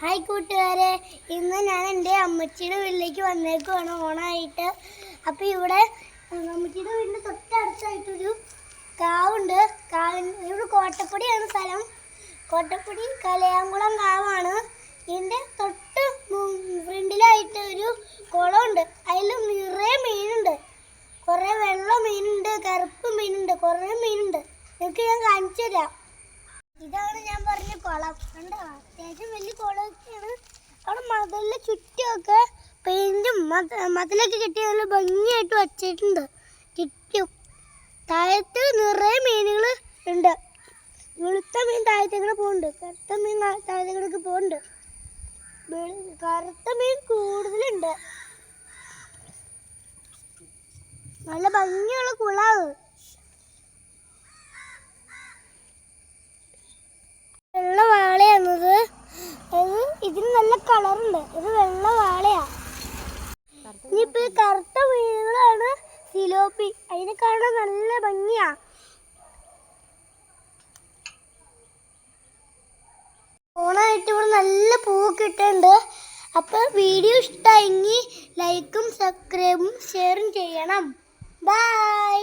Hi കൂട്ടുകാരെ, ഇന്ന് ഞാൻ എൻ്റെ അമ്മച്ചിയുടെ വീട്ടിലേക്ക് വന്നേക്കുവാണ് ഓണായിട്ട്. അപ്പോൾ ഇവിടെ അമ്മച്ചിയുടെ വീടിൻ്റെ തൊട്ടടുത്തായിട്ടൊരു കാവുണ്ട്. ഇവിടെ കോട്ടപ്പടിയാണ് സ്ഥലം. കോട്ടപ്പടി കലയാങ്കുളം കാവാണ്. ഇതിൻ്റെ തൊട്ട് ഫ്രണ്ടിലായിട്ട് ഒരു കുളമുണ്ട്. അതിൽ നിറയെ മീനുണ്ട്. കുറേ വെള്ള മീനുണ്ട്, കറുപ്പ് മീനുണ്ട്, കുറേ മീനുണ്ട്. നിങ്ങൾക്ക് ഞാൻ കാണിച്ചു തരാം. ഇതാണ് ഞാൻ പറഞ്ഞ കുളം. കണ്ടോ, അത്യാവശ്യം വലിയ കുളമൊക്കെയാണ്. അവിടെ മതിലിന് ചുറ്റുമൊക്കെ പെയിന്റും മതിലൊക്കെ കെട്ടി നല്ല ഭംഗിയായിട്ട് വച്ചിട്ടുണ്ട്. ചുറ്റും താഴത്ത് നിറയെ മീനുകൾ ഉണ്ട്. വെളുത്ത മീൻ താഴത്തേക്കൂടെ പോകുന്നുണ്ട്, കറുത്ത മീൻ താഴത്തേക്കൂടെ പോകുന്നുണ്ട്. കറുത്ത മീൻ കൂടുതലുണ്ട്. നല്ല ഭംഗിയുള്ള കുളാവ്. വെള്ള വാളയാണത്. ഇതിന് നല്ല കളറുണ്ട്. ഇത് വെള്ള വാളയാ. ഇനിയിപ്പോ ഈ കറുത്ത മീനുകളാണ് സിലോപ്പി. അതിനെ കാണാൻ നല്ല ഭംഗിയാ. ഓണായിട്ട് ഇവിടെ നല്ല പൂവൊക്കെ ഇട്ടുണ്ട്. അപ്പൊ വീഡിയോ ഇഷ്ടമായെങ്കിൽ ലൈക്കും സബ്സ്ക്രൈബും ഷെയറും ചെയ്യണം. ബൈ.